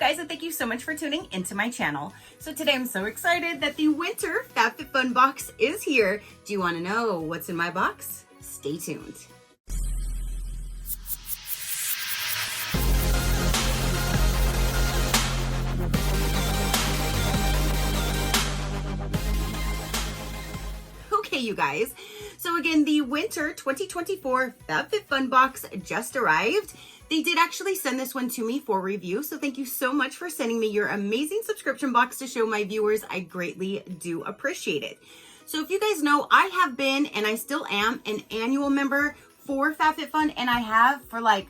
guys, and thank you so much for tuning into my channel. So today I'm so excited that the winter FabFitFun box is here. Do you want to know what's in my box? Stay tuned. Okay, you guys. So again, the winter 2024 FabFitFun box just arrived. They did actually send this one to me for review, so thank you so much for sending me your amazing subscription box to show my viewers. I greatly do appreciate it. So if you guys know, I have been, and I still am, an annual member for FabFitFun, and I have for like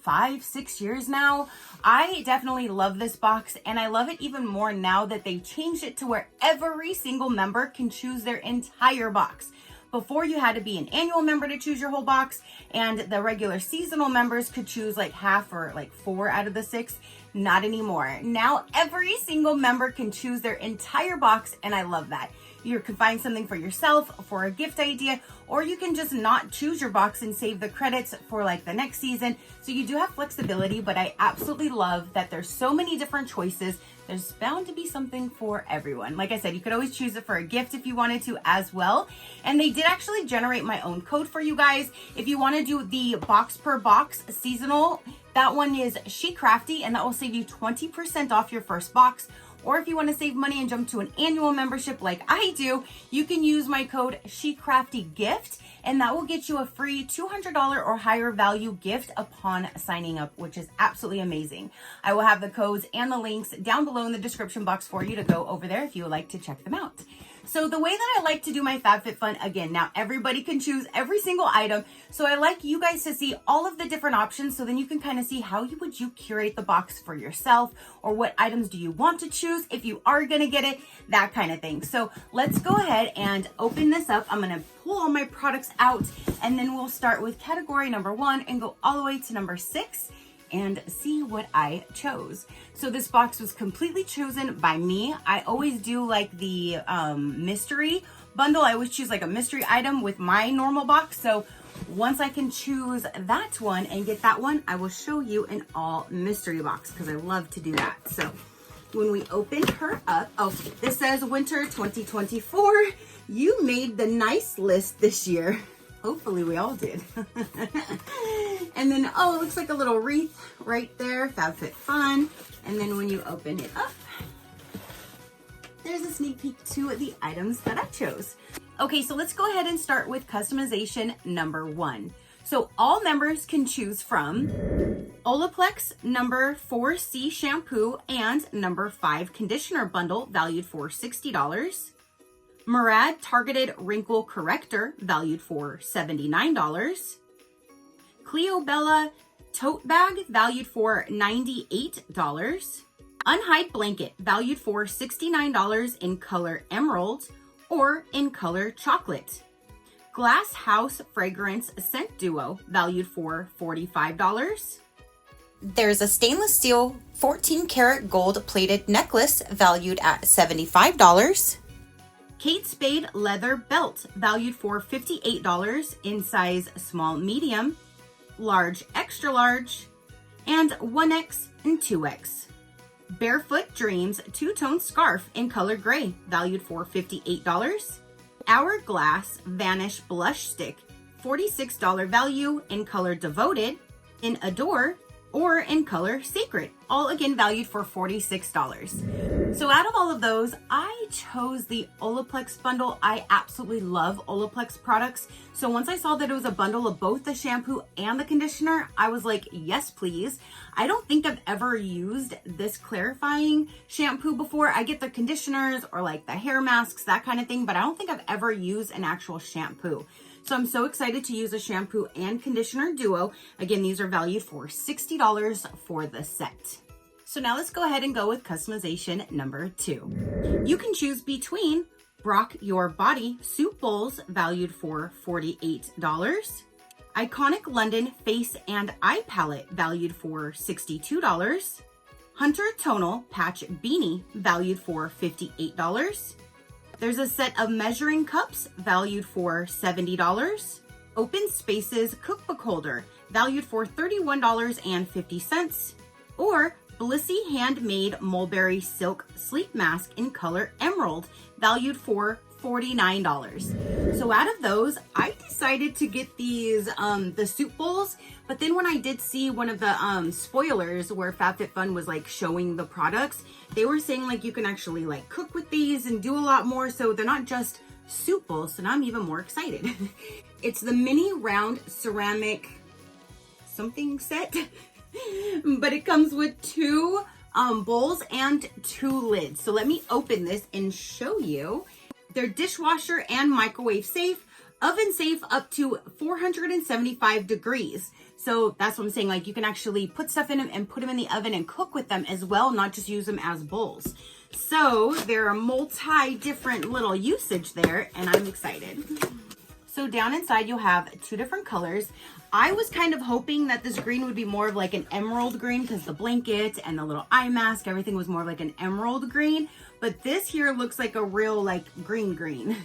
5-6 years now. I definitely love this box, and I love it even more now that they changed it to where every single member can choose their entire box. Before, you had to be an annual member to choose your whole box, and the regular seasonal members could choose like half or like 4 out of the 6. Not anymore. Now every single member can choose their entire box, and I love that. You can find something for yourself, for a gift idea, or you can just not choose your box and save the credits for like the next season. So you do have flexibility, but I absolutely love that there's so many different choices. There's bound to be something for everyone. Like I said, you could always choose it for a gift if you wanted to as well. And they did actually generate my own code for you guys. If you want to do the box per box seasonal, that one is SheCrafty, and that will save you 20% off your first box. Or if you want to save money and jump to an annual membership like I do, you can use my code SheCraftyGift, and that will get you a free $200 or higher value gift upon signing up, which is absolutely amazing. I will have the codes and the links down below in the description box for you to go over there if you would like to check them out. So the way that I like to do my FabFitFun, again, now everybody can choose every single item. So I like you guys to see all of the different options, so then you can kind of see how would you curate the box for yourself, or what items do you want to choose if you are going to get it, that kind of thing. So let's go ahead and open this up. I'm going to pull all my products out, and then we'll start with category number 1 and go all the way to number 6. And see what I chose. So this box was completely chosen by me. I always do like the mystery bundle. I always choose like a mystery item with my normal box. So once I can choose that one and get that one, I will show you an all mystery box because I love to do that. So when we open her up, oh, this says winter 2024. You made the nice list this year. Hopefully we all did. And then, oh, it looks like a little wreath right there, FabFitFun. And then when you open it up, there's a sneak peek to the items that I chose. Okay, so let's go ahead and start with customization number 1. So all members can choose from Olaplex number 4C shampoo and number 5 conditioner bundle valued for $60. Murad Targeted Wrinkle Corrector valued for $79. Cleobella Tote Bag valued for $98. Unhide Blanket valued for $69 in color Emerald or in color Chocolate. Glass House Fragrance Scent Duo valued for $45. There's a stainless steel 14 karat gold plated necklace valued at $75. Kate Spade leather belt valued for $58 in size small medium, large extra large, and 1X and 2X. Barefoot Dreams two-tone scarf in color gray valued for $58. Hourglass Vanish blush stick, $46 value in color Devoted, in Adore, or in color Sacred, all again valued for $46. So out of all of those, I chose the Olaplex bundle. I absolutely love Olaplex products. So once I saw that it was a bundle of both the shampoo and the conditioner, I was like, yes, please. I don't think I've ever used this clarifying shampoo before. I get the conditioners or like the hair masks, that kind of thing, but I don't think I've ever used an actual shampoo. So I'm so excited to use a shampoo and conditioner duo. Again, these are valued for $60 for the set. So now let's go ahead and go with customization number 2. You can choose between Rock Your Body soup bowls valued for $48. Iconic London face and eye palette valued for $62. Hunter Tonal patch beanie valued for $58. There's a set of measuring cups valued for $70. Open Spaces cookbook holder valued for $31.50. Or Blissy Handmade Mulberry Silk Sleep Mask in color Emerald, valued for $49. So out of those, I decided to get these, the soup bowls, but then when I did see one of the spoilers where FabFitFun was like showing the products, they were saying like you can actually like cook with these and do a lot more, so they're not just soup bowls, so now I'm even more excited. It's the mini round ceramic something set, but it comes with two bowls and two lids. So let me open this and show you. They're dishwasher and microwave safe, oven safe up to 475 degrees. So that's what I'm saying. Like you can actually put stuff in them and put them in the oven and cook with them as well, not just use them as bowls. So there are multi different little usage there, and I'm excited. So down inside you'll have two different colors. I was kind of hoping that this green would be more of like an emerald green because the blanket and the little eye mask, everything was more of like an emerald green. But this here looks like a real like green,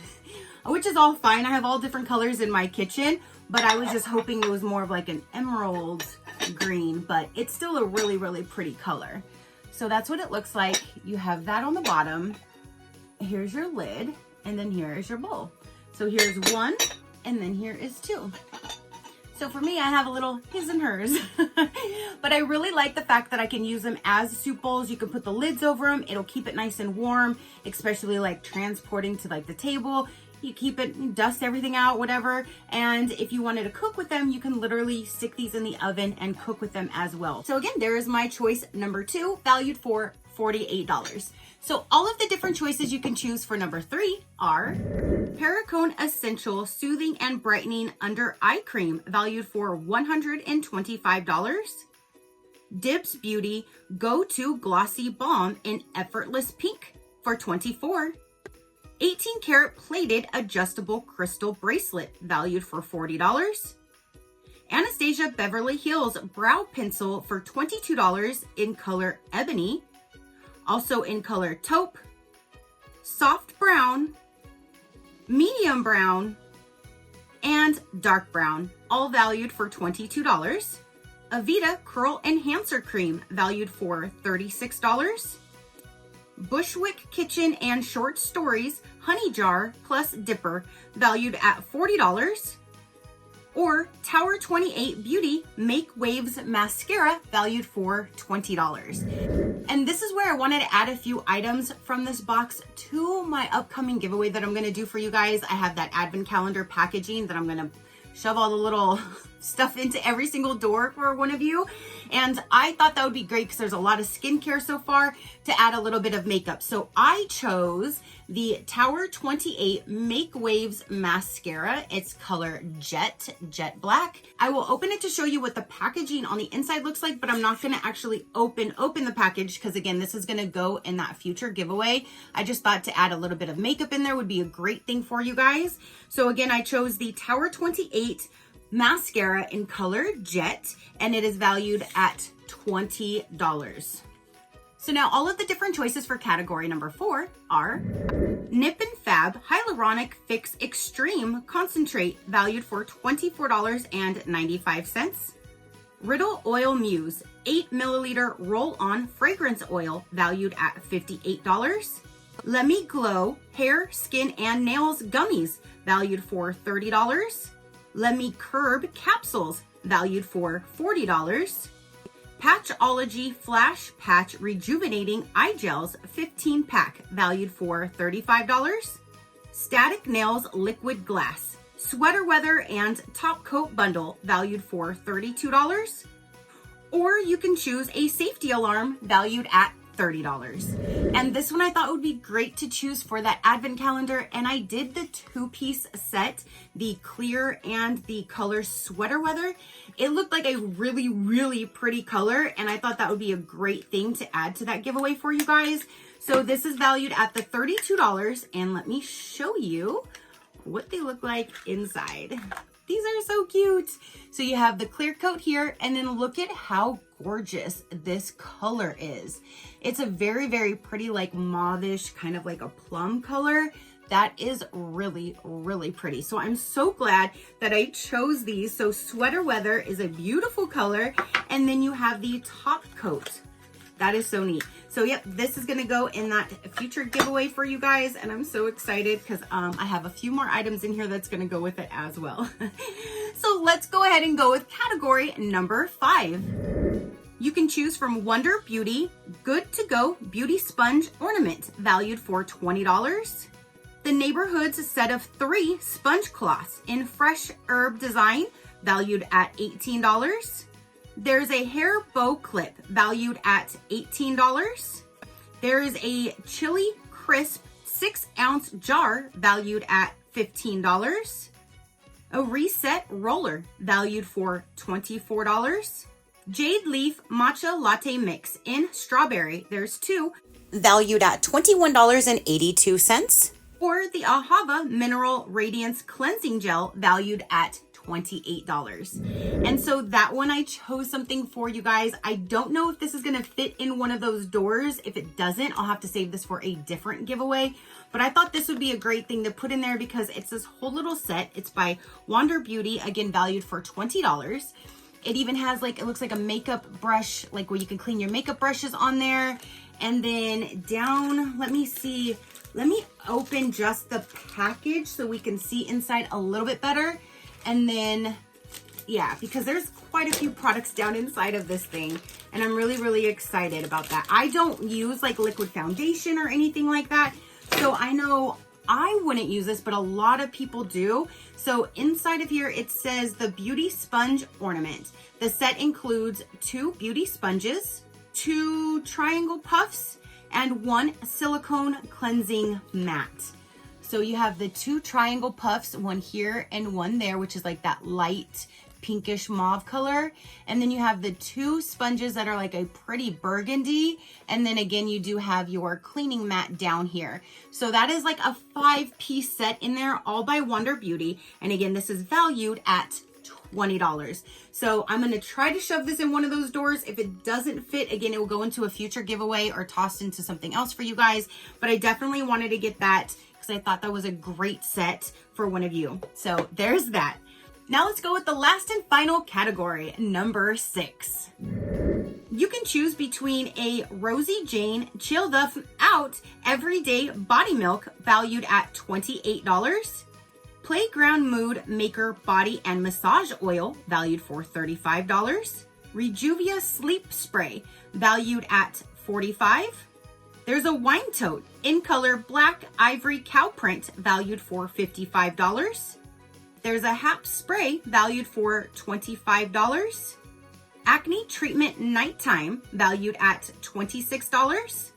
which is all fine. I have all different colors in my kitchen, but I was just hoping it was more of like an emerald green, but it's still a really, really pretty color. So that's what it looks like. You have that on the bottom. Here's your lid, and then here is your bowl. So here's one, and then here is two. So for me, I have a little his and hers, but I really like the fact that I can use them as soup bowls. You can put the lids over them. It'll keep it nice and warm, especially like transporting to like the table. You keep it, dust everything out, whatever. And if you wanted to cook with them, you can literally stick these in the oven and cook with them as well. So again, there is my choice number 2, valued for $48. So all of the different choices you can choose for number 3 are Perricone Essential Soothing and Brightening Under Eye Cream, valued for $125. Dibs Beauty Go-To Glossy Balm in Effortless Pink for $24. 18 karat plated adjustable crystal bracelet, valued for $40. Anastasia Beverly Hills Brow Pencil for $22 in color Ebony. Also in color Taupe, Soft Brown, Medium Brown, and Dark Brown, all valued for $22. Avita Curl Enhancer Cream, valued for $36. Bushwick Kitchen and Short Stories Honey Jar plus Dipper, valued at $40. Or Tower 28 Beauty Make Waves Mascara, valued for $20. And this is where I wanted to add a few items from this box to my upcoming giveaway that I'm going to do for you guys. I have that advent calendar packaging that I'm going to shove all the little stuff into every single door for one of you. And I thought that would be great because there's a lot of skincare so far to add a little bit of makeup. So I chose the Tower 28 Make Waves Mascara. It's color Jet Black. I will open it to show you what the packaging on the inside looks like, but I'm not going to actually open the package because again, this is going to go in that future giveaway. I just thought to add a little bit of makeup in there would be a great thing for you guys. So again, I chose the Tower 28 mascara in color Jet, and it is valued at $20. So now all of the different choices for category number 4 are Nip and Fab Hyaluronic Fix Extreme Concentrate, valued for $24.95. Riddle Oil Muse 8 milliliter roll-on fragrance oil, valued at $58. Let Me Glow Hair, Skin, and Nails Gummies, valued for $30. Let Me Curb Capsules, valued for $40. Patchology Flash Patch Rejuvenating Eye Gels 15 pack, valued for $35. Static Nails Liquid Glass Sweater Weather and Top Coat Bundle, valued for $32. Or you can choose a safety alarm, valued at $30. And this one I thought would be great to choose for that advent calendar, and I did the 2-piece set, the clear and the color Sweater Weather. It looked like a really, really pretty color, and I thought that would be a great thing to add to that giveaway for you guys. So this is valued at the $32, and let me show you what they look like inside. These are so cute. So you have the clear coat here, and then look at how gorgeous this color is. It's a very, very pretty, like mauvish, kind of like a plum color. That is really, really pretty. So I'm so glad that I chose these. So Sweater Weather is a beautiful color. And then you have the top coat. That is so neat. So yep, this is gonna go in that future giveaway for you guys, and I'm so excited because I have a few more items in here that's gonna go with it as well. So let's go ahead and go with category number 5. You can choose from Wonder Beauty Good to Go Beauty Sponge Ornament, valued for $20. The Neighborhood's set of 3 sponge cloths in fresh herb design, valued at $18. There's a hair bow clip valued at $18. There is a Chili Crisp 6-ounce jar valued at $15. A Reset roller valued for $24. Jade Leaf Matcha Latte Mix in Strawberry. There's 2, valued at $21.82. Or the Ahava Mineral Radiance Cleansing Gel, valued at $28. And so that one, I chose something for you guys. I don't know if this is going to fit in one of those doors. If it doesn't, I'll have to save this for a different giveaway. But I thought this would be a great thing to put in there because it's this whole little set. It's by Wander Beauty, again, valued for $20. It even has like, it looks like a makeup brush, like where you can clean your makeup brushes on there. And then down, let me see. Let me open just the package so we can see inside a little bit better. And then, yeah, because there's quite a few products down inside of this thing. And I'm really, really excited about that. I don't use like liquid foundation or anything like that. So I know I wouldn't use this, but a lot of people do. So inside of here, it says the Beauty Sponge Ornament. The set includes 2 beauty sponges, 2 triangle puffs, and 1 silicone cleansing mat. So you have the 2 triangle puffs, one here and one there, which is like that light pinkish mauve color. And then you have the 2 sponges that are like a pretty burgundy. And then again, you do have your cleaning mat down here. So that is like a 5-piece set in there, all by Wonder Beauty. And again, this is valued at $20. So I'm going to try to shove this in one of those doors. If it doesn't fit, again, it will go into a future giveaway or tossed into something else for you guys. But I definitely wanted to get that because I thought that was a great set for one of you. So there's that. Now let's go with the last and final category, number 6. You can choose between a Rosie Jane Chill the Out Everyday Body Milk, valued at $28. Playground Mood Maker Body and Massage Oil, valued for $35. Rejuvia Sleep Spray, valued at $45. There's a Wine Tote in color Black Ivory Cow Print, valued for $55. There's a HAP Spray, valued for $25. Acne Treatment Nighttime, valued at $26.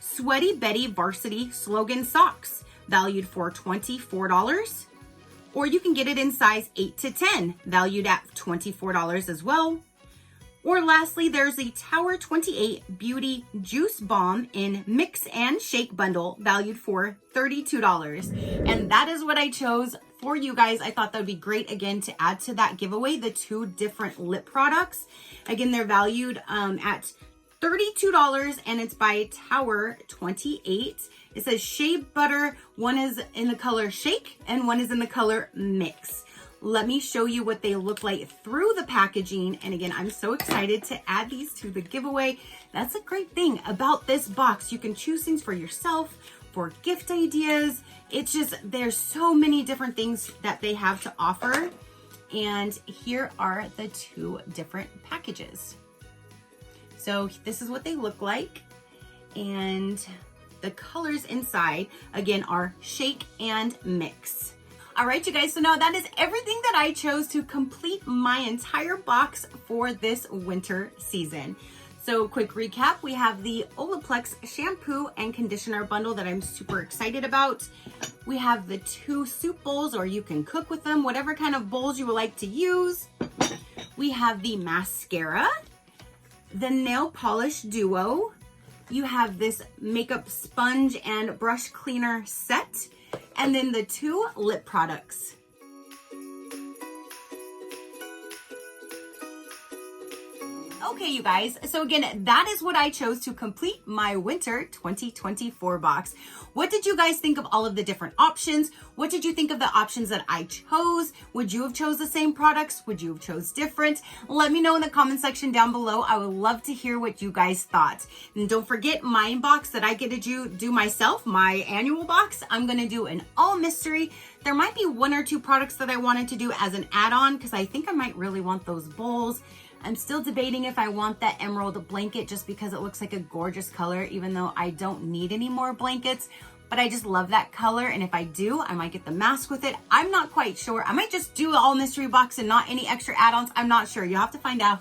Sweaty Betty Varsity Slogan Socks, valued for $24. Or you can get it in size 8 to 10, valued at $24 as well. Or lastly, there's a Tower 28 Beauty Juice Bomb in Mix and Shake Bundle, valued for $32. And that is what I chose for you guys. I thought that would be great, again, to add to that giveaway, the 2 different lip products. Again, they're valued at $32, and it's by Tower 28. It says Shea Butter. One is in the color Shake, and one is in the color Mix. Let me show you what they look like through the packaging. And again, I'm so excited to add these to the giveaway. That's a great thing about this box. You can choose things for yourself, for gift ideas. It's just, there's so many different things that they have to offer. And here are the 2 different packages. So this is what they look like. And the colors inside, again, are Shake and Mix. All right, you guys, so now that is everything that I chose to complete my entire box for this winter season. So quick recap, we have the Olaplex shampoo and conditioner bundle that I'm super excited about. We have the 2 soup bowls, or you can cook with them, whatever kind of bowls you would like to use. We have the mascara, the nail polish duo. You have this makeup sponge and brush cleaner set, and then the 2 lip products. Okay, you guys, so again, that is what I chose to complete my winter 2024 box. What did you guys think of all of the different options? What did you think of the options that I chose? Would you have chose the same products? Would you have chose different? Let me know in the comment section down below. I would love to hear what you guys thought. And don't forget my box that I get to do myself, my annual box. I'm gonna do an all mystery. There might be 1 or 2 products that I wanted to do as an add-on because I think I might really want those bowls. I'm still debating if I want that emerald blanket just because it looks like a gorgeous color, even though I don't need any more blankets, but I just love that color. And if I do, I might get the mask with it. I'm not quite sure. I might just do the all mystery box and not any extra add-ons. I'm not sure. You'll have to find out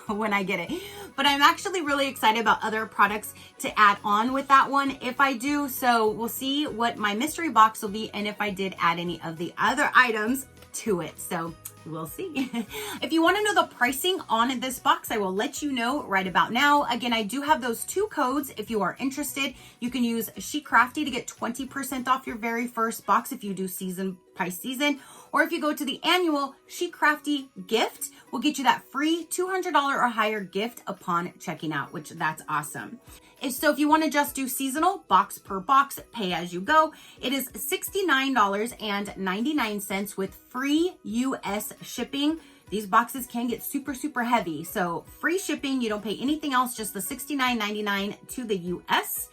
when I get it. But I'm actually really excited about other products to add on with that one if I do. So we'll see what my mystery box will be and if I did add any of the other items to it. So we'll see. If you want to know the pricing on this box, I will let you know right about now. Again, I do have those 2 codes if you are interested. You can use SheCrafty to get 20% off your very first box if you do season by season, or if you go to the annual SheCrafty gift, we'll get you that free $200 or higher gift upon checking out, which that's awesome. If you want to just do seasonal, box per box, pay as you go, it is $69.99 with free US shipping. These boxes can get super, super heavy. So free shipping, you don't pay anything else, just the $69.99 to the US.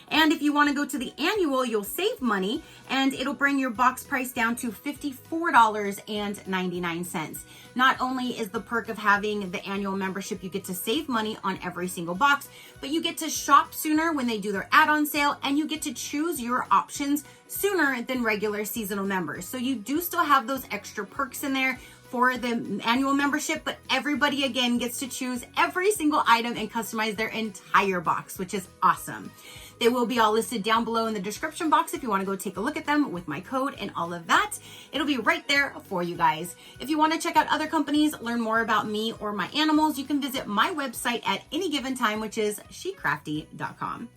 And if you want to go to the annual, you'll save money and it'll bring your box price down to $54.99. Not only is the perk of having the annual membership, you get to save money on every single box, but you get to shop sooner when they do their add-on sale and you get to choose your options sooner than regular seasonal members. So you do still have those extra perks in there for the annual membership, but everybody again gets to choose every single item and customize their entire box, which is awesome. They will be all listed down below in the description box if you want to go take a look at them with my code and all of that. It'll be right there for you guys. If you want to check out other companies, learn more about me or my animals, you can visit my website at any given time, which is SheCrafty.com.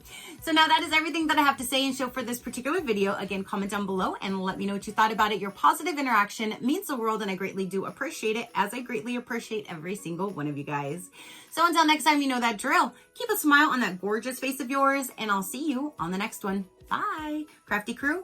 So now that is everything that I have to say and show for this particular video. Again, comment down below and let me know what you thought about it. Your positive interaction means the world and I greatly do appreciate it, as I greatly appreciate every single one of you guys. So until next time, you know that drill. Keep a smile on that gorgeous face of yours and I'll see you on the next one. Bye. Crafty crew.